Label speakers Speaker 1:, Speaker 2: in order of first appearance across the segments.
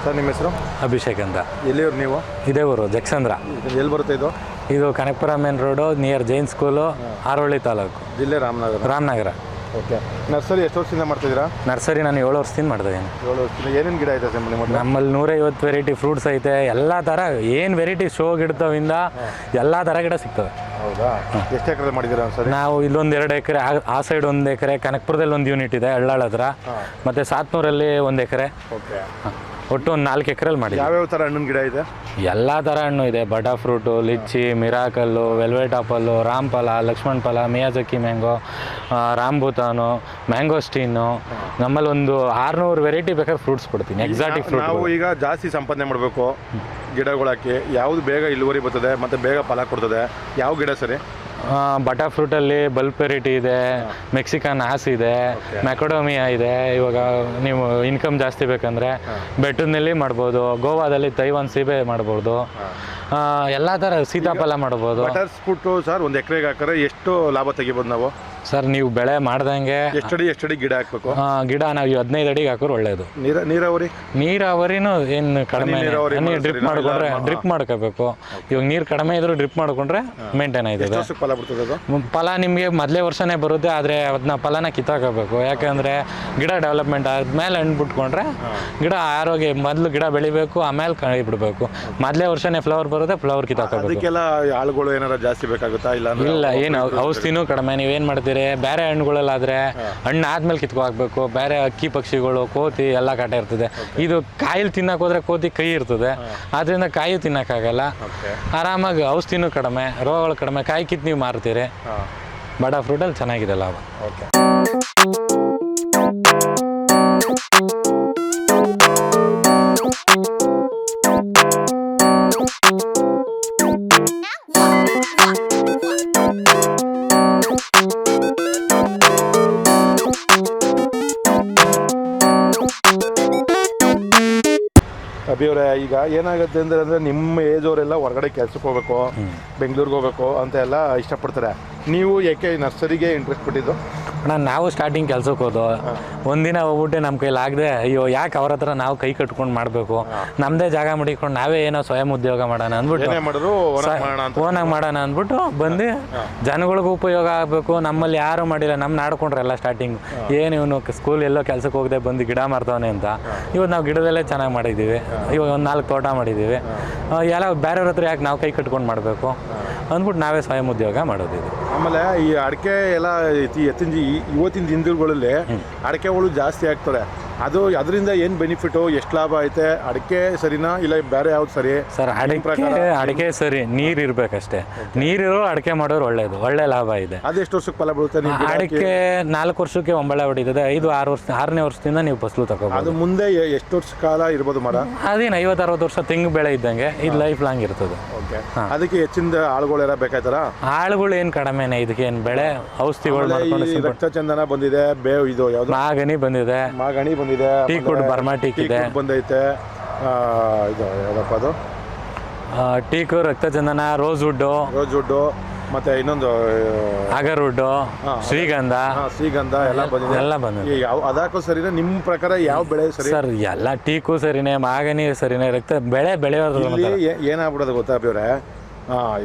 Speaker 1: Sir ನಿಮ್ಮ ಹೆಸರು?
Speaker 2: ಅಭಿಷೇಕ್ ಅಂತ.
Speaker 1: ಎಲ್ಲಿಯವ್ರು ನೀವು?
Speaker 2: ಇದೇ ಊರು ಜಕ್ಷಂದ್ರ.
Speaker 1: ಎಲ್ಲಿ ಬರುತ್ತೆ ಇದು?
Speaker 2: ಇದು Kanakapura main road, near Jain school, Harohalli taluk,
Speaker 1: ಜಿಲ್ಲೆ ರಾಮನಗರ.
Speaker 2: ಓಕೆ.
Speaker 1: ನರ್ಸರಿ ಎಷ್ಟು ವರ್ಷದಿಂದ ಮಾಡ್ತಿದ್ದೀರಾ?
Speaker 2: ನರ್ಸರಿ ನಾನು 7 ವರ್ಷದಿಂದ ಮಾಡ್ತಾಯಿದ್ದೀನಿ.
Speaker 1: 7 ವರ್ಷದಿಂದ ಏನೇನು ಗಿಡ ಐತೆ ಸರ್ ನಿಮ್ಮ?
Speaker 2: ನಮ್ಮಲ್ಲಿ 150 ವೆರೈಟಿ ಫ್ರೂಟ್ಸ್ ಐತೆ. ಎಲ್ಲ ಥರ ಏನು ವೆರೈಟಿ ಶೋ ಗಿಡತವಿಂದ ಎಲ್ಲ ಥರ ಗಿಡ ಸಿಗ್ತವೆ.
Speaker 1: ಹೌದಾ? ಎಷ್ಟು ಎಕರೆ ಮಾಡಿದ್ದೀರಾ ಸರ್?
Speaker 2: ನಾವು ಇಲ್ಲೊಂದು 2 ಎಕರೆ, ಆ ಸೈಡ್ 1 ಎಕರೆ, ಕನಕಪುರದಲ್ಲಿ 1 ಯೂನಿಟ್ ಇದೆ ಹಳ್ಳಾಳ ಹತ್ರ, ಮತ್ತು ಸಾತ್ನೂರಲ್ಲಿ 1 ಎಕರೆ.
Speaker 1: ಓಕೆ.
Speaker 2: ಒಟ್ಟು ಒಂದು 4 ಎಕರೆಲ್ಲಿ ಮಾಡಿ.
Speaker 1: ಯಾವ್ಯಾವ ಥರ ಹಣ್ಣಿನ ಗಿಡ ಇದೆ?
Speaker 2: ಎಲ್ಲ ಥರ ಹಣ್ಣು ಇದೆ. Butter fruit, lychee, miracle, velvet apple, ರಾಮ್ಫಲ, ಲಕ್ಷ್ಮಣ್ ಫಲ, ಮಿಯಾಜಕಿ ಮ್ಯಾಂಗೋ, ರಾಂಬೂತಾನು, ಮ್ಯಾಂಗೋಸ್ಟೀನು. ನಮ್ಮಲ್ಲಿ ಒಂದು 600 ವೆರೈಟಿ ಬೇಕಾದ್ರೆ ಫ್ರೂಟ್ಸ್ ಕೊಡ್ತೀನಿ, ಎಕ್ಸಾಟಿಕ್ ಫ್ರೂಟ್.
Speaker 1: ನಾವು ಈಗ ಜಾಸ್ತಿ ಸಂಪಾದನೆ ಮಾಡಬೇಕು ಗಿಡಗಳಾಕಿ, ಯಾವುದು ಬೇಗ ಇಳುವರಿ ಬರ್ತದೆ ಮತ್ತು ಬೇಗ ಫಲ ಕೊಡ್ತದೆ, ಯಾವ ಗಿಡ ಸರಿ?
Speaker 2: ಬಟಾ ಫ್ರೂಟಲ್ಲಿ ಬಲ್ಪ್ ವೆರೈಟಿ ಇದೆ, ಮೆಕ್ಸಿಕನ್ ಹಾಸ್ ಇದೆ, ಮ್ಯಾಕೊಡೋಮಿಯಾ ಇದೆ. ಇವಾಗ ನೀವು ಇನ್ಕಮ್ ಜಾಸ್ತಿ ಬೇಕಂದರೆ ಬೆಟ್ಟದಲ್ಲಿ ಮಾಡ್ಬೋದು, ಗೋವಾದಲ್ಲಿ ತೈವಾನ್ ಸೀಬೆ ಮಾಡ್ಬೋದು, ಎಲ್ಲ ಥರ ಸೀತಾಫಲ ಮಾಡ್ಬೋದು.
Speaker 1: ಬಟರ್ ಫ್ರೂಟು ಸರ್ ಒಂದು ಎಕರೆಗೆ ಹಾಕಿದ್ರೆ ಎಷ್ಟು ಲಾಭ ತೆಗಿಬೋದು ನಾವು?
Speaker 2: ಸರ್ ನೀವು ಬೆಳೆ ಮಾಡ್ದಂಗೆ
Speaker 1: ಎಷ್ಟಡಿ ಗಿಡ ಹಾಕ್ಬೇಕು?
Speaker 2: ಗಿಡ ನಾವು 15 ಅಡಿಗೆ ಹಾಕೋರು ಒಳ್ಳೇದು. ನೀರಾವರಿನೂ ಏನು ಕಡಿಮೆ, ಡ್ರಿಪ್ ಮಾಡ್ಕೊಂಡ್ರೆ ಡ್ರಿಪ್ ಮಾಡ್ಕೋಬೇಕು. ಇವಾಗ ನೀರು ಕಡಿಮೆ ಇದ್ರೂ ಡ್ರಿಪ್ ಮಾಡ್ಕೊಂಡ್ರೆ ಮೇಂಟೈನ್ ಆಯ್ತದೆ. ಫಲ ನಿಮಗೆ ಮೊದಲೇ ವರ್ಷನೇ ಬರುತ್ತೆ, ಆದರೆ ಅದನ್ನ ಫಲನ ಕಿತ್ತಾಕೋಬೇಕು. ಯಾಕೆಂದರೆ ಗಿಡ ಡೆವಲಪ್ಮೆಂಟ್ ಆದ್ಮೇಲೆ ಹಣ್ಣು ಬಿಟ್ಕೊಂಡ್ರೆ ಗಿಡ ಆರೋಗ್ಯ, ಮೊದಲು ಗಿಡ ಬೆಳಿಬೇಕು, ಆಮೇಲೆ ಕೈ ಬಿಡಬೇಕು. ಮೊದಲೇ ವರ್ಷನೇ ಫ್ಲವರ್ ಬರುತ್ತೆ, ಫ್ಲವರ್ ಕಿತ್ತಾಕೋಬೇಕು.
Speaker 1: ಅದಕ್ಕೆಲ್ಲ ಆಳುಗಳು ಏನಾರ ಜಾಸ್ತಿ ಬೇಕಾಗುತ್ತಾ?
Speaker 2: ಇಲ್ಲ, ಏನು ಔಷಧಿನೂ ಕಡಿಮೆ. ನೀವೇನು ಮಾಡ್ತೀರಿ, ಬೇರೆ ಹಣ್ಣುಗಳಲ್ಲಾದರೆ ಹಣ್ಣು ಆದ್ಮೇಲೆ ಕಿತ್ಕೊ ಹಾಕ್ಬೇಕು. ಬೇರೆ ಅಕ್ಕಿ ಪಕ್ಷಿಗಳು, ಕೋತಿ ಎಲ್ಲ ಕಾಟ ಇರ್ತದೆ. ಇದು ಕಾಯಿಲ್ ತಿನ್ನಕ್ಕೆ ಹೋದ್ರೆ ಕೋತಿ ಕೈ ಇರ್ತದೆ, ಆದ್ದರಿಂದ ಕಾಯಿ ತಿನ್ನಕ್ಕಾಗಲ್ಲ. ಆರಾಮಾಗಿ ಔಷಧಿನೂ ಕಡಿಮೆ, ರೋಗಗಳು ಕಡಿಮೆ, ಕಾಯಿ ಕಿತ್ತು ನೀವು ಮಾರ್ತೀರಿ. ಬಡ ಫ್ರೂಟಲ್ಲಿ ಚೆನ್ನಾಗಿದೆ ಲಾಭ.
Speaker 1: ಓಕೆ. ಅಭಿಯವರೇ, ಈಗ ಏನಾಗುತ್ತೆ ಅಂದರೆ ನಿಮ್ಮ ಏಜ್ ಅವರೆಲ್ಲ ಹೊರಗಡೆ ಕೆಲ್ಸಕ್ಕೆ ಹೋಗ್ಬೇಕು, ಬೆಂಗಳೂರಿಗೆ ಹೋಗ್ಬೇಕು ಅಂತ ಎಲ್ಲ ಇಷ್ಟಪಡ್ತಾರೆ. ನೀವು ಯಾಕೆ ನರ್ಸರಿಗೆ ಇಂಟ್ರೆಸ್ಟ್ ಪಟ್ಟಿದ್ದು?
Speaker 2: ನಾವು ಸ್ಟಾರ್ಟಿಂಗ್ ಕೆಲ್ಸಕ್ಕೆ ಹೋದೋ, ಒಂದಿನ ಹೋಗ್ಬಿಟ್ಟು ನಮ್ಮ ಕೈಲಾಗದೆ, ಅಯ್ಯೋ ಯಾಕೆ ಅವ್ರ ಹತ್ರ ನಾವು ಕೈ ಕಟ್ಕೊಂಡು ಮಾಡಬೇಕು, ನಮ್ಮದೇ ಜಾಗ ಮಡಿಕೊಂಡು ನಾವೇ ಏನೋ ಸ್ವಯಂ ಉದ್ಯೋಗ ಮಾಡೋಣ ಅಂದ್ಬಿಟ್ಟು, ಓನಾಗಿ ಮಾಡೋಣ ಅಂದ್ಬಿಟ್ಟು ಬಂದು ಜನಗಳಿಗೂ ಉಪಯೋಗ ಆಗಬೇಕು. ನಮ್ಮಲ್ಲಿ ಯಾರು ಮಾಡಿಲ್ಲ, ನಮ್ಮ ನಾಡ್ಕೊಂಡ್ರಲ್ಲ ಸ್ಟಾರ್ಟಿಂಗ್, ಏನು ಇವನು ಸ್ಕೂಲ್ ಎಲ್ಲೋ ಕೆಲ್ಸಕ್ಕೆ ಹೋಗದೆ ಬಂದು ಗಿಡ ಮಾರ್ತವನೆ ಅಂತ. ಇವತ್ತು ನಾವು ಗಿಡದಲ್ಲೇ ಚೆನ್ನಾಗಿ ಮಾಡಿದ್ದೀವಿ. ಇವಾಗ ಒಂದು 4 ತೋಟ ಮಾಡಿದ್ದೀವಿ. ಎಲ್ಲ ಬೇರೆಯವ್ರ ಹತ್ರ ಯಾಕೆ ನಾವು ಕೈ ಕಟ್ಕೊಂಡು ಮಾಡಬೇಕು ಅಂದ್ಬಿಟ್ಟು ನಾವೇ ಸ್ವಯಂ ಉದ್ಯೋಗ ಮಾಡೋದಿದೆ.
Speaker 1: ಆಮೇಲೆ ಈ ಅಡಿಕೆ ಎಲ್ಲ ಇವತ್ತಿನ ದಿನಗಳಲ್ಲಿ ಅಡಿಕೆಗಳು ಜಾಸ್ತಿ ಆಗ್ತದೆ. ಅದರಿಂದ ಏನು ಬೆನಿಫಿಟು, ಎಷ್ಟು ಲಾಭ ಐತೆ? ಅಡಿಕೆ ಸರಿನಾ ಇಲ್ಲ ಬೇರೆ ಯಾವ್ದು ಸರಿ?
Speaker 2: ಸರ್ ಅಡಿಕೆ ಸರಿ, ನೀರು ಇರಬೇಕಷ್ಟೇ. ನೀರಿರೋ ಅಡಿಕೆ ಮಾಡೋರು ಒಳ್ಳೆ ಲಾಭ ಇದೆ.
Speaker 1: ಅದು ಎಷ್ಟು ವರ್ಷಕ್ಕೆ ಫಲ ಬೀಳುತ್ತೆ?
Speaker 2: ಅಡಿಕೆ 4 ವರ್ಷಕ್ಕೆ ಒಂಬಳೆ ಹೊಡಿತದೆ. 6ನೇ ವರ್ಷದಿಂದ ನೀವು ಫಸಲು ತಗೋಬಹುದು.
Speaker 1: ಅದು ಮುಂದೆ ಎಷ್ಟು ವರ್ಷ ಕಾಲ ಇರ್ಬೋದು ಮರ?
Speaker 2: ಅದೇನು 50-60 ವರ್ಷ ತೆಂಗು ಬೆಳೆ ಇದ್ದಂಗೆ ಇದು ಲೈಫ್ ಲಾಂಗ್ ಇರ್ತದೆ.
Speaker 1: ಓಕೆ. ಅದಕ್ಕೆ ಹೆಚ್ಚಿನ ಆಳುಗಳೆಲ್ಲ ಬೇಕಾಯ್ತಾರ?
Speaker 2: ಆಳುಗಳು ಏನು ಕಡಿಮೆನೆ, ಇದಕ್ಕೆ ಏನು ಬೆಳೆ ಔಷಧಿಗಳು ಮಾಡ್ಕೊಂಡು.
Speaker 1: ರಕ್ತಚಂದನ ಬಂದಿದೆ, ಇದು ಯಾವ್ದು,
Speaker 2: ಮಾಗನಿ ಬಂದಿದೆ, ಟೀಕುಡ್, ಬರ್ಮಾ ಟೀಕ್ ಇದೆ,
Speaker 1: ಬಂದೈತೆ. ಇದು ಯಾವ್ದಪ್ಪ ಅದು?
Speaker 2: ಟೀಕು, ರಕ್ತಚಂದನ, ರೋಸ್ ವುಡ್,
Speaker 1: ಮತ್ತೆ ಇನ್ನೊಂದು
Speaker 2: ಅಗರ್ವುಡ್, ಶ್ರೀಗಂಧ ಎಲ್ಲ ಬಂದಿದೆ.
Speaker 1: ಅದಾಕೋ ಸರಿನಾ ನಿಮ್ಮ ಪ್ರಕಾರ ಯಾವ ಬೆಳೆ ಸರಿ?
Speaker 2: ಸರ್ ಎಲ್ಲ ಟೀಕು ಸರಿನೇ, ಮಾಗನಿ ಸರಿನೇ, ಬೆಳೆ ಬೆಳೆಯೋದು
Speaker 1: ಏನಾಗ್ಬಿಡೋದು ಗೊತ್ತಾ ಬೇರೆ?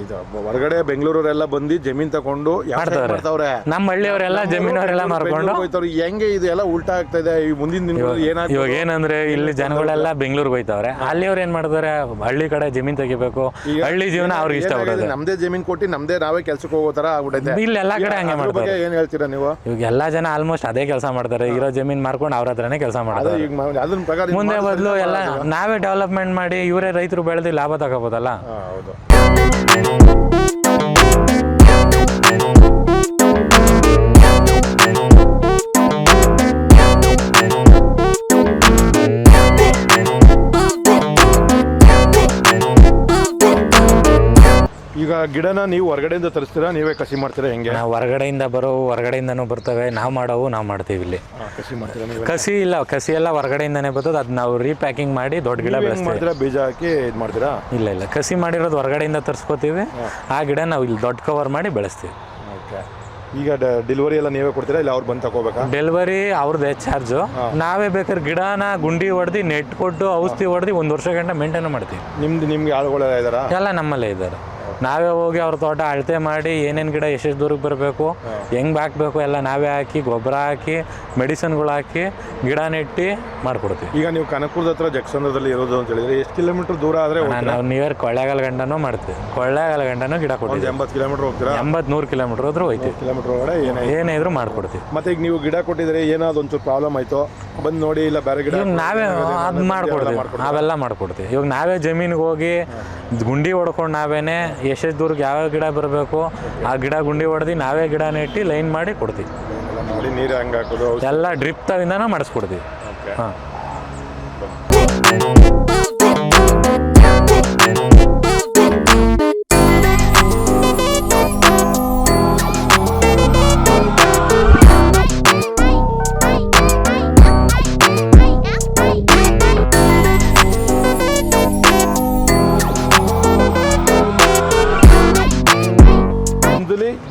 Speaker 1: ಇದು ಹೊರಗಡೆ ಬೆಂಗಳೂರವರೆಲ್ಲ ಬಂದು ಜಮೀನ್ ತಗೊಂಡು ಮಾಡ್ತಾವ್ರೆ.
Speaker 2: ನಮ್ಮ ಹಳ್ಳಿಯವರೆಲ್ಲ ಜಮೀನವರೆಲ್ಲ ಮಾರ್ಕೊಂಡು
Speaker 1: ಹೆಂಗೆ ಇದು ಎಲ್ಲ ಉಲ್ಟಾ ಆಗ್ತಾ ಇದೆ ಈ ಮುಂದಿನ ದಿನಗಳಲ್ಲಿ?
Speaker 2: ಇವಾಗ ಏನಂದ್ರೆ ಇಲ್ಲಿ ಜನಗಳೆಲ್ಲ ಬೆಂಗಳೂರಿಗೆ ಹೋಯ್ತವ್ರೆ, ಅಲ್ಲಿಯವ್ರು ಏನ್ ಮಾಡ್ತಾರೆ, ಹಳ್ಳಿ ಕಡೆ ಜಮೀನ್ ತೆಗಿಬೇಕು, ಹಳ್ಳಿ ಜೀವನ ಅವ್ರಿಗೆ ಇಷ್ಟ ಆಗುತ್ತೆ.
Speaker 1: ನಮ್ದೇ ಜಮೀನ್ ಕೊಟ್ಟು ನಮ್ದೇ ನಾವೇ ಕೆಲ್ಸಕ್ಕೆ ಹೋಗೋ ತರ ಆಗ್ಬಿಟ್ಟೈತೆ.
Speaker 2: ಇಲ್ಲಿ ಎಲ್ಲಾ ಕಡೆ ಹಂಗೆ ಮಾಡ್ತಾರೆ.
Speaker 1: ಏನ್ ಹೇಳ್ತೀರಾ ನೀವು?
Speaker 2: ಇವಾಗ ಎಲ್ಲಾ ಜನ ಆಲ್ಮೋಸ್ಟ್ ಅದೇ ಕೆಲಸ ಮಾಡ್ತಾರೆ. ಇರೋ ಜಮೀನ್ ಮಾರ್ಕೊಂಡು ಅವ್ರ ಹತ್ರನೇ ಕೆಲಸ ಮಾಡ್ತಾರೆ.
Speaker 1: ಅದನ್ನ ಪ್ರಕಾರ
Speaker 2: ಮುಂದೆ ಬದಲು ಎಲ್ಲ ನಾವೇ ಡೆವಲಪ್ಮೆಂಟ್ ಮಾಡಿ ಇವರೇ ರೈತರು ಬೆಳೆದು ಲಾಭ ತಗೋಬೋದಲ್ಲ.
Speaker 1: ಹೌದು. ಈಗ ಗಿಡನ ನೀವು ಹೊರಗಡೆಯಿಂದ ತರಿಸ್ತೀರಾ, ನೀವೇ ಕಸಿ ಮಾಡ್ತೀರಾ, ಹೆಂಗೆ?
Speaker 2: ನಾವು ಹೊರಗಡೆಯಿಂದನೂ ಬರ್ತವೆ, ನಾವು ಮಾಡ್ತೀವಿ ಇಲ್ಲಿ.
Speaker 1: ಕಸಿ ಮಾಡ್ತೀರಾ?
Speaker 2: ಕಸಿ ಎಲ್ಲ ಹೊರಗಡೆಯಿಂದನೇ ಬರ್ತದೆ. ಅದು ನಾವು ರೀಪ್ಯಾಕಿಂಗ್ ಮಾಡಿ ದೊಡ್ಡ ಗಿಡ ಬೆಳೆಸ್ತೀವಿ.
Speaker 1: ಬೀಜ ಹಾಕಿ ಇದು ಮಾಡ್ತೀರಾ?
Speaker 2: ಇಲ್ಲ, ಕಸಿ ಮಾಡಿರೋದು ಹೊರಗಡೆಯಿಂದ ತರಿಸ್ಕೋತೀವಿ. ಆ ಗಿಡ ನಾವು ಇಲ್ಲಿ ದೊಡ್ಡ ಕವರ್ ಮಾಡಿ ಬೆಳೆಸ್ತೀವಿ.
Speaker 1: ಓಕೆ. ಈಗ ಡೆಲಿವರಿ ಎಲ್ಲ ನೀವೇ ಕೊಡ್ತೀರಾ ಇಲ್ಲ ಅವ್ರು ಬಂದು ತಗೋಬೇಕಾ?
Speaker 2: ಡೆಲಿವರಿ ಅವ್ರದ್ದೇ ಚಾರ್ಜು. ನಾವೇ ಬೇಕಾದ್ರೆ ಗಿಡನ ಗುಂಡಿ ಹೊಡೆದು ನೆಟ್ ಕೊಟ್ಟು ಔಷಧಿ ಹೊಡೆದು 1 ವರ್ಷ ಗಂಟೆ ಮೇಂಟೈನ್ ಮಾಡ್ತೀವಿ.
Speaker 1: ನಿಮ್ಗೆ ಆಳುಗಳೆಲ್ಲ ಇದ್ದಾರಾ?
Speaker 2: ಎಲ್ಲ ನಮ್ಮಲ್ಲೇ ಇದ್ದಾರೆ. ನಾವೇ ಹೋಗಿ ಅವ್ರ ತೋಟ ಅಳತೆ ಮಾಡಿ ಏನೇನು ಗಿಡ ಎಷ್ಟೆಷ್ಟು ದೂರಕ್ಕೆ ಬರಬೇಕು, ಹೆಂಗೆ ಹಾಕಬೇಕು ಎಲ್ಲ ನಾವೇ ಹಾಕಿ, ಗೊಬ್ಬರ ಹಾಕಿ, ಮೆಡಿಸಿನ್ಗಳು ಹಾಕಿ, ಗಿಡ ನೆಟ್ಟು ಮಾಡಿಕೊಡ್ತೀವಿ.
Speaker 1: ಈಗ ನೀವು ಕನಕಪುರದ ಹತ್ರ ಜಗಸಂದ್ರದಲ್ಲಿ ಇರೋದು ಅಂತ ಹೇಳಿದ್ರೆ ಎಷ್ಟು ಕಿಲೋಮೀಟರ್ ದೂರ ಆದರೆ?
Speaker 2: ನಾವು ನಿಯರ್ ಕೊಳ್ಳೇಗಾಲ ಗಂಟನೂ ಮಾಡ್ತೀವಿ. ಕೊಳ್ಳೇಗಾಲ ಗಂಟನೂ ಗಿಡ ಕೊಡ್ತೀವಿ.
Speaker 1: 80 ಕಿಲೋಮೀಟರ್ ಹೋಗ್ತೀರಾ?
Speaker 2: 80-100 ಕಿಲೋಮೀಟರ್ ಹೋದ್ರೂ ಹೋಯ್ತೀವಿ.
Speaker 1: ಕಿಲೋಮೀಟರ್ ಒಳಗಡೆ
Speaker 2: ಏನೇ ಇದ್ರೂ ಮಾಡ್ಕೊಡ್ತೀವಿ.
Speaker 1: ಮತ್ತೆ ಈಗ ನೀವು ಗಿಡ ಕೊಟ್ಟಿದ್ರೆ ಏನಾದ್ರು ಒಂಚೂರು ಪ್ರಾಬ್ಲಮ್ ಆಯಿತು ಬಂದು ನೋಡಿ, ಇಲ್ಲ ಬೇರೆ ಗಿಡ
Speaker 2: ನಾವೇ ಅದು ಮಾಡ್ಕೊಡ್ತೀವಿ. ನಾವೆಲ್ಲ ಮಾಡ್ಕೊಡ್ತೀವಿ. ಇವಾಗ ನಾವೇ ಜಮೀನಿಗೆ ಹೋಗಿ ಗುಂಡಿ ಹೊಡ್ಕೊಂಡು ನಾವೇನೆ ಎಷ್ಟೆಷ್ಟು ದೂರಕ್ಕೆ ಯಾವ ಗಿಡ ಬರಬೇಕು ಆ ಗಿಡ ಗುಂಡಿ ಹೊಡೆದು ನಾವೇ ಗಿಡ ನೆಟ್ಟು ಲೈನ್ ಮಾಡಿ ಕೊಡ್ತೀವಿ.
Speaker 1: ಮಾಡಿ ನೀರು ಹಂಗೆ ಹಾಕೋದು
Speaker 2: ಎಲ್ಲ ಡ್ರಿಪ್ ತವಿಂದನೂ ಮಾಡಿಸ್ಕೊಡ್ತೀವಿ. ಹಾಂ.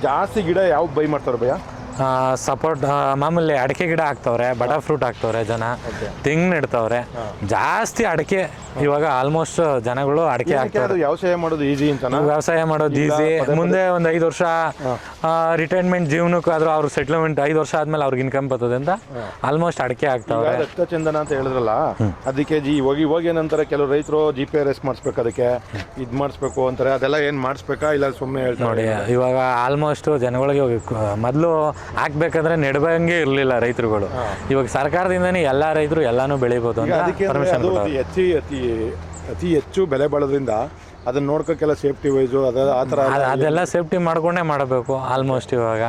Speaker 1: ಜಾಸ್ತಿ ಗಿಡ ಯಾವ ಬೈ ಮಾಡ್ತಾರೆ ಭಯ್ಯ?
Speaker 2: ಸಪೋರ್ಟ್ ಮಾಮೂಲಿ ಅಡಿಕೆ ಗಿಡ ಹಾಕ್ತವ್ರೆ, ಬಟರ್ ಫ್ರೂಟ್ ಹಾಕ್ತವ್ರೆ ಜನ, ತೆಂಗು ನೆಡ್ತವ್ರೆ. ಜಾಸ್ತಿ ಅಡಿಕೆ ಇವಾಗ ಆಲ್ಮೋಸ್ಟ್ ಜನಗಳು ಅಡಿಕೆ ಹಾಕ್ತಾರೆ.
Speaker 1: ವ್ಯವಸಾಯ ಮಾಡೋದು ಈಸಿ ಅಂತ.
Speaker 2: ವ್ಯವಸಾಯ ಮಾಡೋದು ಈಸಿ. ಮುಂದೆ ಒಂದು 5 ವರ್ಷ ರಿಟೈರ್ಮೆಂಟ್ ಜೀವನಕ್ಕೆ ಆದ್ರೂ ಅವ್ರ ಸೆಟ್ಲ್ಮೆಂಟ್ 5 ವರ್ಷ ಆದ್ಮೇಲೆ ಅವ್ರಿಗೆ ಇನ್ಕಮ್ ಬರ್ತದೆ ಅಂತ ಆಲ್ಮೋಸ್ಟ್ ಅಡಿಕೆ ಹಾಕ್ತವ್ರೆ.
Speaker 1: ರಕ್ತ ಚಂದನ ಅಂತ ಹೇಳಿದ್ರಲ್ಲ, ಅದಕ್ಕೆ ಇವಾಗ ಏನಂತಾರೆ ಕೆಲವು ರೈತರು GPRS ಮಾಡಿಸ್ಬೇಕು, ಅದಕ್ಕೆ ಇದು ಮಾಡಿಸ್ಬೇಕು ಅಂತಾರೆ. ಅದೆಲ್ಲ ಏನು ಮಾಡಿಸ್ಬೇಕಾ ಇಲ್ಲ ಸುಮ್ಮನೆ ಹೇಳ್ತಾರೆ?
Speaker 2: ನೋಡಿ ಇವಾಗ ಆಲ್ಮೋಸ್ಟ್ ಜನಗಳಿಗೆ ಮೊದಲು ಹಾಕ್ಬೇಕಂದ್ರೆ ನೆಡಬಂಗೆ ಇರಲಿಲ್ಲ ರೈತರುಗಳು. ಇವಾಗ ಸರ್ಕಾರದಿಂದನೇ ಎಲ್ಲ ರೈತರು ಎಲ್ಲಾನು ಬೆಳಿಬೋದು ಅಂತ ಪರ್ಮಿಷನ್ ಕೊಡ್ತಾರೆ.
Speaker 1: ಅತಿ ಹೆಚ್ಚು ಬೆಲೆ ಬಾಳೋದ್ರಿಂದ ಅದನ್ನ ನೋಡ್ಕೋಕೆಲ್ಲ ಸೇಫ್ಟಿ ವೈಸು ಆ ಥರ
Speaker 2: ಅದೆಲ್ಲ ಸೇಫ್ಟಿ ಮಾಡ್ಕೊಂಡೇ ಮಾಡಬೇಕು ಆಲ್ಮೋಸ್ಟ್. ಇವಾಗ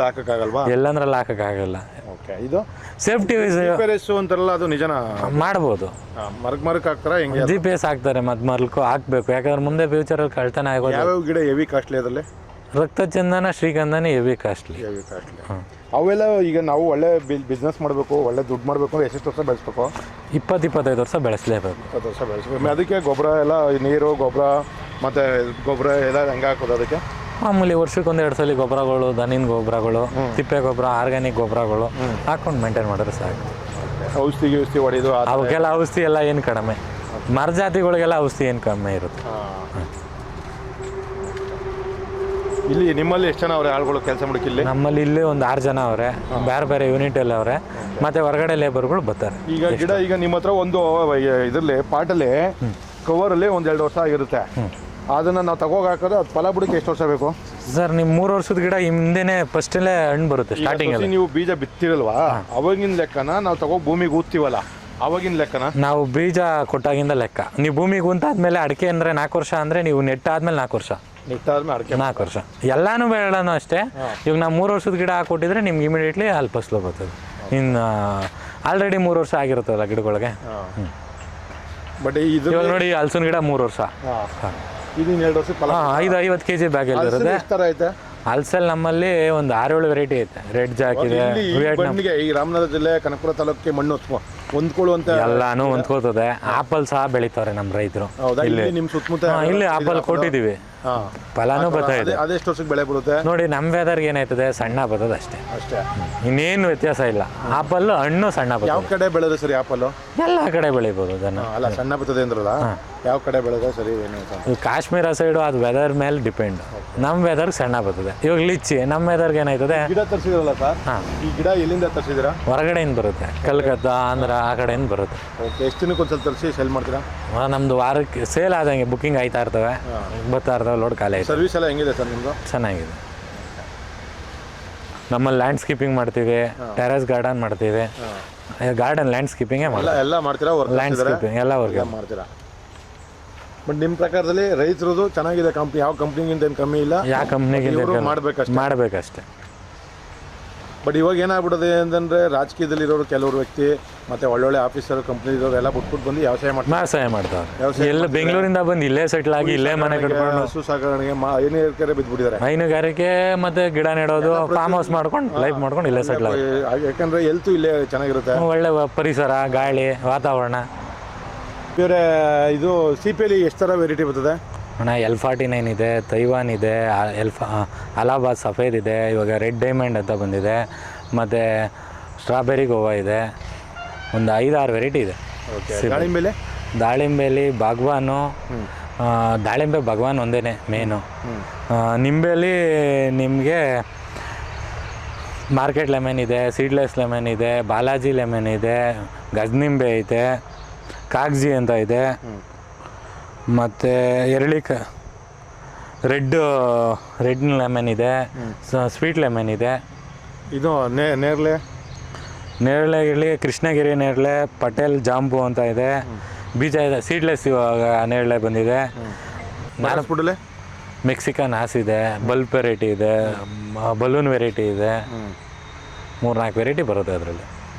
Speaker 1: ಹಾಕಕ್ಕಾಗಲ್ವಾ?
Speaker 2: ಎಲ್ಲಂದ್ರಲ್ಲಿ ಹಾಕಕ್ಕಾಗಲ್ಲ.
Speaker 1: ಓಕೆ, ಇದು
Speaker 2: ಸೇಫ್ಟಿ ವೈಸ್
Speaker 1: ಅಂತಾರಲ್ಲ, ಅದು ನಿಜನಾ?
Speaker 2: ಮಾಡ್ಬೋದು.
Speaker 1: ಮರಕ್ ಹಾಕ್ತಾರ? ಹೆಂಗೆ?
Speaker 2: GPS ಹಾಕ್ತಾರೆ. ಮರ್ಕು ಹಾಕ್ಬೇಕು, ಯಾಕಂದ್ರೆ ಮುಂದೆ ಫ್ಯೂಚರಲ್ಲಿ ಕಳ್ತನ ಆಗೋದು.
Speaker 1: ಯಾವ ಗಿಡ ಹೆವಿ ಕಾಸ್ಟ್ಲಿ ಅದರಲ್ಲಿ?
Speaker 2: ರಕ್ತಚಂದನ, ಶ್ರೀಗಂಧನೇ ಹೆವಿ ಕಾಸ್ಟ್ಲಿ.
Speaker 1: ಅವೆಲ್ಲ ಈಗ ನಾವು ಒಳ್ಳೆ ಬಿಸ್ನೆಸ್ ಮಾಡಬೇಕು, ಒಳ್ಳೆ ದುಡ್ಡು ಮಾಡಬೇಕು ಅಂದ್ರೆ ಎಷ್ಟು ವರ್ಷ ಬೆಳೆಸ್ಬೇಕು?
Speaker 2: 20-25 ವರ್ಷ ಬೆಳೆಸಲೇಬೇಕು.
Speaker 1: 20 ವರ್ಷ ಬೆಳೆಸ್ಬೇಕು. ಅದಕ್ಕೆ ಗೊಬ್ಬರ ಎಲ್ಲ, ನೀರು, ಗೊಬ್ಬರ ಮತ್ತೆ ಗೊಬ್ಬರ ಎಲ್ಲ ಹೆಂಗೆ ಹಾಕೋದು? ಅದಕ್ಕೆ
Speaker 2: ಮಾಮೂಲಿ ವರ್ಷಕ್ಕೆ 1-2 ಸಲ ಗೊಬ್ಬರಗಳು, ದನಿನ ಗೊಬ್ಬರಗಳು, ತಿಪ್ಪೆ ಗೊಬ್ಬರ, ಆರ್ಗ್ಯಾನಿಕ್ ಗೊಬ್ಬರಗಳು ಹಾಕೊಂಡು ಮೇಂಟೈನ್ ಮಾಡಿದ್ರೆ ಸಾಕು.
Speaker 1: ಔಷಧಿ ಹೊಡೆಯೋದು
Speaker 2: ಅವಕ್ಕೆಲ್ಲ ಔಷಧಿ ಎಲ್ಲ ಏನು ಕಡಿಮೆ. ಮರ ಜಾತಿಗಳಿಗೆಲ್ಲ ಔಷಧಿ ಏನು ಕಮ್ಮಿ ಇರುತ್ತೆ.
Speaker 1: ಇಲ್ಲಿ ನಿಮ್ಮಲ್ಲಿ ಎಷ್ಟು ಜನ ಅವರೇ ಆಳುಗಳು ಕೆಲಸ ಮಾಡಕ್ಕೆ?
Speaker 2: ನಮ್ಮಲ್ಲಿ ಇಲ್ಲಿ ಒಂದು 6 ಜನ ಅವರೇ, ಬೇರೆ ಬೇರೆ ಯೂನಿಟಲ್ಲಿ ಅವರೇ, ಮತ್ತೆ ಹೊರಗಡೆ ಲೇಬರ್ಗಳು ಬರ್ತಾರೆ.
Speaker 1: ಈಗ ನಿಮ್ಮ ಹತ್ರ ಒಂದು ಇದರಲ್ಲಿ ಪಾಟಲ್ಲಿ ಕವರಲ್ಲಿ 1-2 ವರ್ಷ ಆಗಿರುತ್ತೆ. ಅದನ್ನ ನಾವು ತಗೋಗಿ ಹಾಕೋದು, ಅದು ಫಲ ಬಿಡಕ್ಕೆ ಎಷ್ಟು ವರ್ಷ ಬೇಕು
Speaker 2: ಸರ್? ನಿಮ್ಮ 3 ವರ್ಷದ ಗಿಡ ಹಿಂದೆನೇ ಫಸ್ಟಲ್ಲೇ ಹಣ್ಣು ಬರುತ್ತೆ ಸ್ಟಾರ್ಟಿಂಗ್.
Speaker 1: ನೀವು ಬೀಜ ಬಿತ್ತಿರಲ್ವಾ, ಅವಾಗಿನ ಲೆಕ್ಕನ ನಾವು ತಗೋ ಭೂಮಿಗೆ ಊದ್ತೀವಲ್ಲ, ಅವಾಗಿನ ಲೆಕ್ಕನ?
Speaker 2: ನಾವು ಬೀಜ ಕೊಟ್ಟಾಗಿಂದ ಲೆಕ್ಕ. ನೀವು ಭೂಮಿಗೆ ಊಂತಾದ್ಮೇಲೆ ಅಡಿಕೆ ಅಂದರೆ 4 ವರ್ಷ ಅಂದರೆ ನೀವು ನೆಟ್ಟಾದ್ಮೇಲೆ 4 ವರ್ಷ.
Speaker 1: ಅಡಿಕೆ
Speaker 2: 4 ವರ್ಷ ಎಲ್ಲಾನು ಬೇಡನೂ ಅಷ್ಟೇ. ಇವಾಗ ನಾವು 3 ವರ್ಷದ ಗಿಡ ಹಾಕೊಟ್ಟಿದ್ರೆ ನಿಮ್ಗೆ ಇಮಿಡಿಯೇಟ್ಲಿ ಅಲ್ಲಿ ಫಸಲು ಬರ್ತದೆ. ಇನ್ನು ಆಲ್ರೆಡಿ 3 ವರ್ಷ ಆಗಿರುತ್ತಲ್ಲ ಗಿಡಗಳಿಗೆ.
Speaker 1: ಬಟ್
Speaker 2: ಇವಾಗ ನೋಡಿ ಹಲಸಿನ ಗಿಡ 3 ವರ್ಷ,
Speaker 1: ಇದು 2 ವರ್ಷ ಫಲ.
Speaker 2: 50 kg ಬ್ಯಾಗಲ್ಲಿ ಇರುತ್ತೆ. ಹಲಸಲ್ಲಿ ನಮ್ಮಲ್ಲಿ ಒಂದು 6-7 ವೆರೈಟಿ ಐತೆ. ರೆಡ್ ಜಾಕ್ ಇದೆ,
Speaker 1: ಈ ರಾಮನಗರ ಜಿಲ್ಲೆ ಕನಕಪುರ ತಾಲೂಕಿಗೆ ಮಣ್ಣು ಹೊಂದ್ಕೊಳ್ಳುವಂತ
Speaker 2: ಎಲ್ಲಾನು ಹೊಂದ್ಕೋತದೆ. ಆಪಲ್ ಸಹ ಬೆಳಿತಾರೆ ನಮ್ಮ ರೈತರು.
Speaker 1: ನಿಮ್ಮ ಸುತ್ತಮುತ್ತ
Speaker 2: ಇಲ್ಲಿ ಆಪಲ್ ಕೊಟ್ಟಿದ್ದೀವಿ, ಫಲಾನು ಬರ್ತಾ ಇದೆ.
Speaker 1: ಅದೆಷ್ಟು ವರ್ಷಕ್ಕೆ ಬೆಳೆ ಬರುತ್ತೆ ನೋಡಿ?
Speaker 2: ನಮ್ಮ ವೆದರ್ಗೆ ಏನಾಯ್ತದೆ, ಸಣ್ಣ ಬರ್ತದೆ ಅಷ್ಟೇ, ಇನ್ನೇನು ವ್ಯತ್ಯಾಸ ಇಲ್ಲ. ಆಪಲ್ ಹಣ್ಣು ಸಣ್ಣ ಬರ್ತದೆ.
Speaker 1: ಯಾವ ಕಡೆ ಬೆಳೆದ್ರೆ ಸರಿ ಆಪಲ್?
Speaker 2: ಎಲ್ಲ ಕಡೆ ಬೆಳಿಬೋದು ಅದನ್ನು.
Speaker 1: ಅಲ್ಲ, ಸಣ್ಣ ಬರ್ತದೆ ಅಂದ್ರಲ್ಲ, ಯಾವ ಕಡೆ ಬೆಳೆದ್ರೆ ಸರಿ? ಏನು
Speaker 2: ಕಾಶ್ಮೀರ ಸೈಡು ಅದು ವೆದರ್ ಮೇಲೆ ಡಿಪೆಂಡ್. ನಮ್ಮ ವೆದರ್ಗೆ ಸಣ್ಣ ಬರ್ತದೆ. ಇವಾಗ ಲಿಚ್ಚಿ ನಮ್ಮ ವೆದರ್ಗೆ ಏನಾಯ್ತದೆ.
Speaker 1: ಗಿಡ ತರಿಸಿದ್ರಲ್ಲ ಸರ್, ಈ ಗಿಡ ಎಲ್ಲಿಂದ ತರಿಸಿದ್ದೀರಾ?
Speaker 2: ಹೊರಗಡೆಯಿಂದ ಬರುತ್ತೆ, ಕಲ್ಕತ್ತಾ, ಆಂಧ್ರ ಆ ಕಡೆಯಿಂದ ಬರುತ್ತೆ.
Speaker 1: ಎಷ್ಟು ದಿನಕ್ಕೆ ಒಂದ್ಸಲ ತರಿಸಿ ಸೇಲ್ ಮಾಡ್ತೀರಾ?
Speaker 2: ನಮ್ದು ವಾರಕ್ಕೆ ಸೇಲ್ ಆದಂಗೆ ಬುಕ್ಕಿಂಗ್ ಆಯ್ತಾ ಇರ್ತವೆ, ಬರ್ತಾ ಇರ್ತವೆ, ಲೋಡ್ ಖಾಲಿ ಆಯ್ತು.
Speaker 1: ಸರ್ವಿಸ್ ಎಲ್ಲ ಹೆಂಗಿದೆ ಸರ್ ನಿಮ್ಮದು?
Speaker 2: ಚೆನ್ನಾಗಿದೆ. ನಮ್ಮಲ್ಲಿ ಲ್ಯಾಂಡ್ಸ್ಕೇಪಿಂಗ್ ಮಾಡ್ತೀವಿ, ಟೆರೆಸ್ ಗಾರ್ಡನ್ ಮಾಡ್ತೀವಿ. ಗಾರ್ಡನ್ ಲ್ಯಾಂಡ್ಸ್ಕೇಪಿಂಗೇ
Speaker 1: ಎಲ್ಲ ಮಾಡ್ತೀರಾ?
Speaker 2: ಲ್ಯಾಂಡ್ಸ್ಕೇಪಿಂಗ್ ಎಲ್ಲ ವರ್ಕ್
Speaker 1: ಮಾಡ್ತೀರಾ? ಬಟ್ ನಿಮ್ಮ ಪ್ರಕಾರದಲ್ಲಿ ರೈತರದು ಚೆನ್ನಾಗಿದೆ ಕಂಪ್ನಿ, ಯಾವ ಕಂಪ್ನಿಗಿಂತ ಏನು ಕಮ್ಮಿ ಇಲ್ಲ,
Speaker 2: ಯಾವ ಕಂಪ್ನಿಗಿಂತ
Speaker 1: ಮಾಡಬೇಕಷ್ಟೇ. ಬಟ್ ಇವಾಗ ಏನಾಗ್ಬಿಡೋದು ಅಂತಂದರೆ, ರಾಜಕೀಯದಲ್ಲಿ ಇರೋರು ಕೆಲವರು ವ್ಯಕ್ತಿ ಮತ್ತು ಒಳ್ಳೊಳ್ಳೆ ಆಫೀಸರ್ ಕಂಪ್ನಿ ಇರೋರು ಎಲ್ಲ ಬಿಟ್ಬಿಟ್ಟು ಬಂದು ವ್ಯವಸಾಯ
Speaker 2: ಮಾಡ್ತಾರೆ. ಎಲ್ಲ ಬೆಂಗಳೂರಿಂದ ಬಂದು ಇಲ್ಲೇ ಸೆಟ್ಲ್ ಆಗಿ ಇಲ್ಲೇ ಮನೆ ಕಟ್ಕೊಂಡು
Speaker 1: ಹಸು ಸಾಕಾಣಿಕೆ ಹೈನುಗಾರಿಕೆ ಬಿದ್ದುಬಿಟ್ಟಿದ್ದಾರೆ.
Speaker 2: ಹೈನುಗಾರಿಕೆ ಮತ್ತೆ ಗಿಡ ನೆಡೋದು, ಫಾರ್ಮ್ ಹೌಸ್ ಮಾಡ್ಕೊಂಡು ಲೈಫ್ ಮಾಡ್ಕೊಂಡು ಇಲ್ಲೇ ಸೆಟ್ಲ್ ಆಗಿ.
Speaker 1: ಯಾಕಂದರೆ ಹೆಲ್ತು ಇಲ್ಲೇ ಚೆನ್ನಾಗಿರುತ್ತೆ,
Speaker 2: ಒಳ್ಳೆ ಪರಿಸರ, ಗಾಳಿ, ವಾತಾವರಣ.
Speaker 1: ಇವರೇ ಇದು ಸಿಪಿಯಲ್ಲಿ ಎಷ್ಟು ಥರ ವೆರೈಟಿ ಬರ್ತದೆ?
Speaker 2: ಅಣ್ಣ L49 ಇದೆ, ತೈವಾನ್ ಇದೆ, ಅಲಹಾಬಾದ್ ಸಫೇದ್ ಇದೆ, ಇವಾಗ ರೆಡ್ ಡೈಮಂಡ್ ಅಂತ ಬಂದಿದೆ, ಮತ್ತು ಸ್ಟ್ರಾಬೆರಿ ಗೋವಾ ಇದೆ, ಒಂದು 5-6 ವೆರೈಟಿ ಇದೆ. ದಾಳಿಂಬೆಲಿ ಬಾಗ್ವಾನು, ದಾಳಿಂಬೆ ಭಗವಾನ್ ಒಂದೇ ಮೇನು. ನಿಂಬೆಲಿ ನಿಮಗೆ ಮಾರ್ಕೆಟ್ ಲೆಮನ್ ಇದೆ, ಸೀಡ್ಲೆಸ್ ಲೆಮನ್ ಇದೆ, ಬಾಲಾಜಿ ಲೆಮನ್ ಇದೆ, ಗಜ್ನಿಂಬೆ ಐತೆ, ಕಾಗ್ಜಿ ಅಂತ ಇದೆ, ಮತ್ತು ರೆಡ್ ಲೆಮನ್ ಇದೆ, ಸ್ವೀಟ್ ಲೆಮನ್ ಇದೆ.
Speaker 1: ಇದು
Speaker 2: ನೇರಳೆಗಿರಲಿ ಕೃಷ್ಣಗಿರಿ ನೇರಳೆ, ಪಟೇಲ್ ಜಾಂಬು ಅಂತ ಇದೆ, ಬೀಜ ಇದೆ, ಸೀಡ್ಲೆಸ್ ಇವಾಗ ನೇರಳೆ ಬಂದಿದೆ. ಮೆಕ್ಸಿಕನ್ ಹಾಸ್ ಇದೆ, ಬಲ್ಬ್ ವೆರೈಟಿ ಇದೆ, ಬಲೂನ್ ವೆರೈಟಿ ಇದೆ, 3-4 ವೆರೈಟಿ ಬರುತ್ತೆ ಅದರಲ್ಲಿ.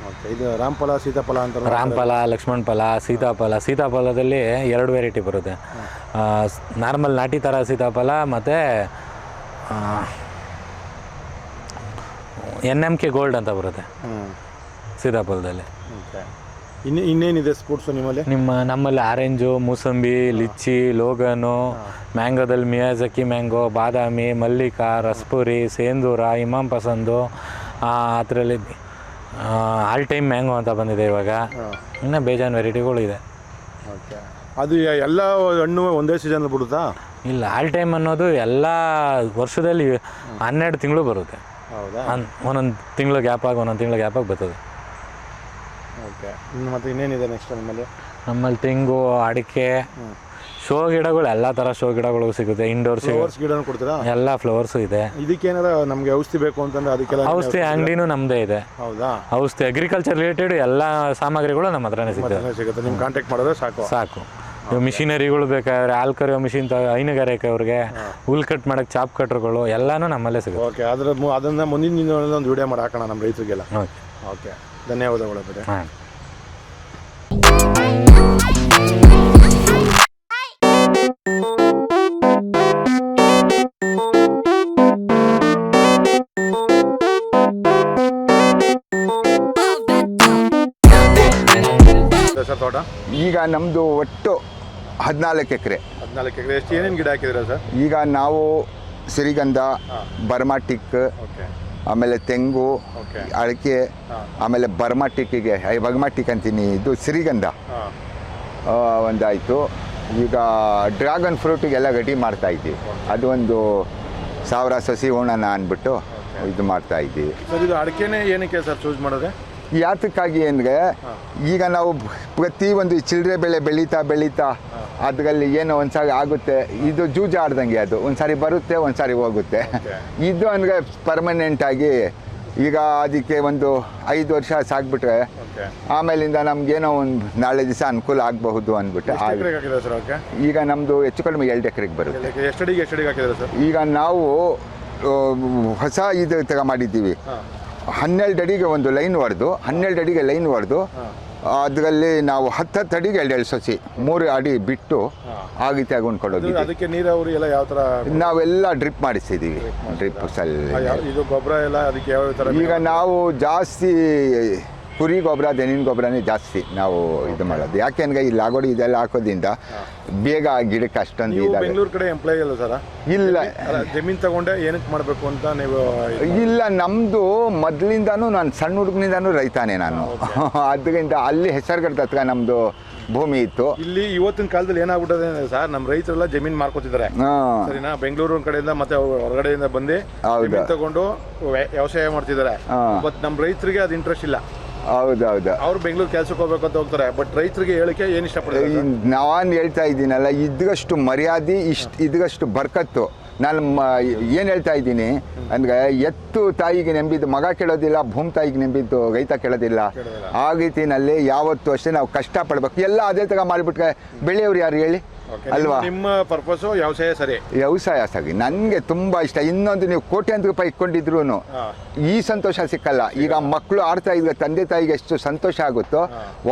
Speaker 1: ಇದು ರಾಮಫಲ ಸೀತಾಫಲ ಅಂತ.
Speaker 2: ರಾಮಫಲ, ಲಕ್ಷ್ಮಣ ಫಲ, ಸೀತಾಫಲದಲ್ಲಿ 2 ವೆರೈಟಿ ಬರುತ್ತೆ. ನಾರ್ಮಲ್ ನಾಟಿ ಥರ ಸೀತಾಫಲ ಮತ್ತು NMK ಗೋಲ್ಡ್ ಅಂತ ಬರುತ್ತೆ ಸೀತಾಫಲದಲ್ಲಿ.
Speaker 1: ಇನ್ನೇನಿದೆ ಸ್ಪೋರ್ಟ್ಸು
Speaker 2: ನಮ್ಮಲ್ಲಿ ಆರೆಂಜು, ಮೂಸಂಬಿ, ಲಿಚ್ಚಿ, ಲೋಗನು, ಮ್ಯಾಂಗೋದಲ್ಲಿ ಮಿಯಾಜಕಿ ಮ್ಯಾಂಗೋ, ಬಾದಾಮಿ, ಮಲ್ಲಿಕಾ, ರಸ್ಪುರಿ, ಸೇಂದೂರ, ಇಮಾಮ್ ಪಸಂದು, ಅದರಲ್ಲಿ ಆಲ್ ಟೈಮ್ ಮ್ಯಾಂಗೋ ಅಂತ ಬಂದಿದೆ ಇವಾಗ. ಇನ್ನೂ ಬೇಜಾನ್ ವೆರೈಟಿಗಳು ಇದೆ.
Speaker 1: ಅದು ಎಲ್ಲ ಹಣ್ಣು ಒಂದೇ ಸೀಸನ್ ಬಿಡುತ್ತಾ?
Speaker 2: ಇಲ್ಲ, ಆಲ್ ಟೈಮ್ ಅನ್ನೋದು ಎಲ್ಲ ವರ್ಷದಲ್ಲಿ 12 ತಿಂಗಳು ಬರುತ್ತೆ. ಒಂದೊಂದು ತಿಂಗಳು ಗ್ಯಾಪಾಗಿ ಬರ್ತದೆ.
Speaker 1: ಓಕೆ, ಮತ್ತು ಇನ್ನೇನಿದೆ ನೆಕ್ಸ್ಟ್
Speaker 2: ನಮ್ಮಲ್ಲಿ ತೆಂಗು, ಅಡಿಕೆ, ಶೋ ಗಿಡಗಳು ಎಲ್ಲ ಥರ ಶೋ ಗಿಡಗಳು ಸಿಗುತ್ತೆ. ಇಂಡೋರ್ಸ್
Speaker 1: ಗಿಡ ಕೊಡ್ತೀರಾ?
Speaker 2: ಎಲ್ಲ ಫ್ಲವರ್ಸು ಇದೆ.
Speaker 1: ಇದಕ್ಕೇನಾರ ನಮಗೆ ಔಷಧಿ ಬೇಕು ಅಂತಂದ್ರೆ ಅದಕ್ಕೆಲ್ಲ
Speaker 2: ಔಷಧಿ ಅಂಗಡಿನೂ ನಮ್ಮದೇ ಇದೆ.
Speaker 1: ಹೌದಾ?
Speaker 2: ಔಷಧಿ ಅಗ್ರಿಕಲ್ಚರ್ ರಿಲೇಟೆಡ್ ಎಲ್ಲ ಸಾಮಗ್ರಿಗಳು ನಮ್ಮ ಹತ್ರನೇ
Speaker 1: ಸಿಗುತ್ತೆ. ನಿಮ್ಮ ಕಾಂಟ್ಯಾಕ್ಟ್ ಮಾಡಿದ್ರೆ ಸಾಕು.
Speaker 2: ಮಿಷಿನರಿಗಳು ಬೇಕಾದ್ರೆ ಹಾಲು ಕರೆಯೋ ಮಿಷಿನ್, ಹೈನುಗಾರಿಕೆ ಅವ್ರಿಗೆ ಹುಲ್ ಕಟ್ ಮಾಡೋಕ್ಕೆ ಚಾಪ್ ಕಟ್ರುಗಳು ಎಲ್ಲನೂ ನಮ್ಮಲ್ಲೇ ಸಿಗುತ್ತೆ.
Speaker 1: ಓಕೆ, ಅದನ್ನು ಮುಂದಿನ ದಿನಗಳಲ್ಲಿ ಒಂದು ವಿಡಿಯೋ ಮಾಡಿ ಹಾಕೋಣ ನಮ್ಮ ರೈತರಿಗೆಲ್ಲ. ಓಕೆ, ಧನ್ಯವಾದಗಳು.
Speaker 2: ಹಾಂ.
Speaker 1: ತೋಟ
Speaker 3: ಈಗ ನಮ್ಮದು ಒಟ್ಟು 14 ಎಕರೆ.
Speaker 1: ಎಷ್ಟು ಏನೇನು ಗಿಡ ಹಾಕಿದ್ದೀರಾ ಸರ್?
Speaker 3: ಈಗ ನಾವು ಸಿರಿಗಂಧ, ಬರ್ಮಾಟಿಕ್, ಆಮೇಲೆ ತೆಂಗು, ಅಡಿಕೆ, ಆಮೇಲೆ ಬರ್ಮಾಟಿಕ್ಕಿಗೆ ಬರ್ಮಾಟಿಕ್ ಅಂತೀನಿ, ಇದು ಸಿರಿಗಂಧ ಒಂದಾಯಿತು. ಈಗ ಡ್ರ್ಯಾಗನ್ ಫ್ರೂಟಿಗೆಲ್ಲ ರೆಡಿ ಮಾಡ್ತಾ ಇದ್ದೀವಿ. ಅದು ಒಂದು 1000 ಸಸಿ ಹೋಣನ ಅಂದ್ಬಿಟ್ಟು ಇದು ಮಾಡ್ತಾ ಇದ್ದೀವಿ.
Speaker 1: ಸರ್, ಇದು ಅಡಿಕೆನೇ ಏನಕ್ಕೆ ಸರ್ ಚೂಸ್ ಮಾಡೋದೆ?
Speaker 3: ಯಾತಕ್ಕಾಗಿ ಅಂದರೆ ಈಗ ನಾವು ಪ್ರತಿ ಒಂದು ಚಿಲ್ಲರೆ ಬೆಳೆ ಬೆಳೀತಾ ಅದರಲ್ಲಿ ಏನೋ ಒಂದ್ಸಾರಿ ಆಗುತ್ತೆ. ಇದು ಜೂಜಾಡ್ದಂಗೆ, ಅದು ಒಂದ್ಸಾರಿ ಬರುತ್ತೆ, ಒಂದ್ಸಾರಿ ಹೋಗುತ್ತೆ. ಇದು ಅಂದರೆ ಪರ್ಮನೆಂಟಾಗಿ ಈಗ ಅದಕ್ಕೆ ಒಂದು 5 ವರ್ಷ ಸಾಕ್ಬಿಟ್ರೆ ಆಮೇಲಿಂದ ನಮಗೇನೋ ಒಂದು ನಾಳೆ ದಿವಸ ಅನುಕೂಲ ಆಗಬಹುದು ಅಂದ್ಬಿಟ್ಟು. ಈಗ ನಮ್ಮದು ಹೆಚ್ಚು ಕಡಿಮೆ 2 ಎಕರೆಗೆ ಬರುತ್ತೆ. ಈಗ ನಾವು ಹೊಸ ಇದು ತರ ಮಾಡಿದ್ದೀವಿ. 12 ಅಡಿಗೆ ಒಂದು ಲೈನ್ ಹೊಡೆದು 12 ಅಡಿಗೆ ಲೈನ್ ಹೊಡೆದು ಅದರಲ್ಲಿ ನಾವು 10 ಅಡಿಗೆ 2 ಸಸಿ 3 ಅಡಿ ಬಿಟ್ಟು ಆ ರೀತಿಯಾಗಿ ಒಂದು ಕೊಡೋದು.
Speaker 1: ಅದಕ್ಕೆ ನೀರಾವರಿ ಎಲ್ಲ ಯಾವ ಥರ?
Speaker 3: ನಾವೆಲ್ಲ ಡ್ರಿಪ್ ಮಾಡಿಸಿದ್ದೀವಿ.
Speaker 1: ಇದು ಗೊಬ್ಬರ ಎಲ್ಲ ಅದಕ್ಕೆ ಯಾವ ಥರ?
Speaker 3: ಈಗ ನಾವು ಜಾಸ್ತಿ ಕುರಿ ಗೊಬ್ಬರ, ದನಿನ ಗೊಬ್ಬರನೇ ಜಾಸ್ತಿ ನಾವು ಇದು ಮಾಡೋದು. ಯಾಕೆಂದ್ರೆ ಈ ಲಾಗೋಡಿ ಇದೆಲ್ಲ ಹಾಕೋದ್ರಿಂದ ಬೇಗ ಗಿಡಕ್ಕೆ ಅಷ್ಟೊಂದು ಇದಾಗುತ್ತೆ.
Speaker 1: ಬೆಂಗಳೂರು ಕಡೆ ಎಂಪ್ಲಾಯ್ ಅಲ್ಲ ಸರ್?
Speaker 3: ಇಲ್ಲ,
Speaker 1: ಜಮೀನು ತಗೊಂಡೆ ಏನಕ್ಕೆ ಮಾಡಬೇಕು ಅಂತ ನೀವು?
Speaker 3: ಇಲ್ಲ, ನಮ್ಮದು ಮೊದಲಿಂದಾನು ನಾನು ಸಣ್ಣ ಹುಡುಗನಿಂದಾನು ರೈತಾನೆ ನಾನು. ಅದರಿಂದ ಅಲ್ಲಿ ಹೆಸರುಗಡ್ಡ ಹತ್ರ ನಮ್ಮದು ಭೂಮಿ ಇತ್ತು.
Speaker 1: ಇಲ್ಲಿ ಇವತ್ತಿನ ಕಾಲದಲ್ಲಿ ಏನಾಗ್ಬಿಟ್ಟದೆ ಸರ್, ನಮ್ಮ ರೈತರೆಲ್ಲ ಜಮೀನು ಮಾರ್ಕೋತಿದ್ದಾರೆ ಸರಿನಾ? ಬೆಂಗಳೂರು ಕಡೆಯಿಂದ ಮತ್ತೆ ಹೊರಗಡೆಯಿಂದ ಬಂದು ಜಮೀನು ತಗೊಂಡು ವ್ಯವಸಾಯ ಮಾಡ್ತಿದ್ದಾರೆ. ಬಟ್ ನಮ್ಮ ರೈತರಿಗೆ ಅದು ಇಂಟ್ರೆಸ್ಟ್ ಇಲ್ಲ.
Speaker 3: ಹೌದೌದು,
Speaker 1: ಅವ್ರು ಬೆಂಗಳೂರು ಕೆಲಸಕ್ಕೆ ಹೋಗ್ಬೇಕು ಅಂತ ಹೋಗ್ತಾರೆ. ಬಟ್ ರೈತರಿಗೆ ಹೇಳಿಕೆ ಏನು ಇಷ್ಟಪಡ್ತಾರೆ?
Speaker 3: ನಾನು ಹೇಳ್ತಾ ಇದ್ದೀನಲ್ಲ, ಇದ್ಗಷ್ಟು ಮರ್ಯಾದೆ, ಇದ್ಗಷ್ಟು ಬರ್ಕತ್ತು. ನಾನು ಏನು ಹೇಳ್ತಾ ಇದ್ದೀನಿ ಅಂದರೆ, ಎತ್ತು ತಾಯಿಗೆ ನೆಂಬಿದ್ದು ಮಗ ಕೇಳೋದಿಲ್ಲ, ಭೂಮಿ ತಾಯಿಗೆ ನೆಂಬಿದ್ದು ರೈತ ಕೇಳೋದಿಲ್ಲ. ಆ ರೀತಿಯಲ್ಲಿ ಯಾವತ್ತೂ ಅಷ್ಟೇ ನಾವು ಕಷ್ಟಪಡ್ಬೇಕು. ಎಲ್ಲ ಅದೇ ಥರ ಮಾಡಿಬಿಟ್ರೆ ಬೆಳೆಯವ್ರು ಯಾರು ಹೇಳಿ? ಅಲ್ವಾ?
Speaker 1: ನಿಮ್ಮ ಪರ್ಪಸು ವ್ಯವಸಾಯ ಸರಿ?
Speaker 3: ವ್ಯವಸಾಯ ಸರಿ, ನನಗೆ ತುಂಬ ಇಷ್ಟ. ಇನ್ನೊಂದು, ನೀವು ಕೋಟ್ಯಾಂತರ ರೂಪಾಯಿ ಇಟ್ಕೊಂಡಿದ್ರು ಈ ಸಂತೋಷ ಸಿಕ್ಕಲ್ಲ. ಈಗ ಮಕ್ಕಳು ಆಡ್ತಾ ಇದ್ರೆ ತಂದೆ ತಾಯಿಗೆ ಎಷ್ಟು ಸಂತೋಷ ಆಗುತ್ತೋ,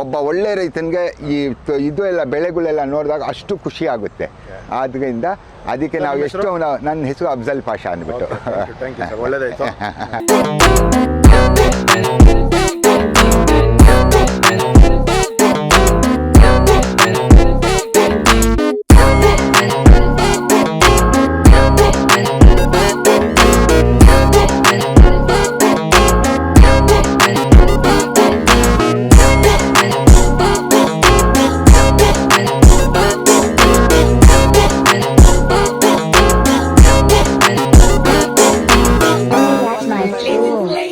Speaker 3: ಒಬ್ಬ ಒಳ್ಳೆ ರೈತನಿಗೆ ಇದು ಎಲ್ಲ ಬೆಳೆಗಳೆಲ್ಲ ನೋಡಿದಾಗ ಅಷ್ಟು ಖುಷಿ ಆಗುತ್ತೆ. ಆದ್ದರಿಂದ ಅದಕ್ಕೆ ನಾವು ಎಷ್ಟು, ನನ್ನ ಹೆಸರು ಅಫ್ಜಲ್ ಪಾಷಾ ಅಂದ್ಬಿಟ್ಟು.
Speaker 1: ಒಳ್ಳೆದಾಯ್ತು.
Speaker 4: You're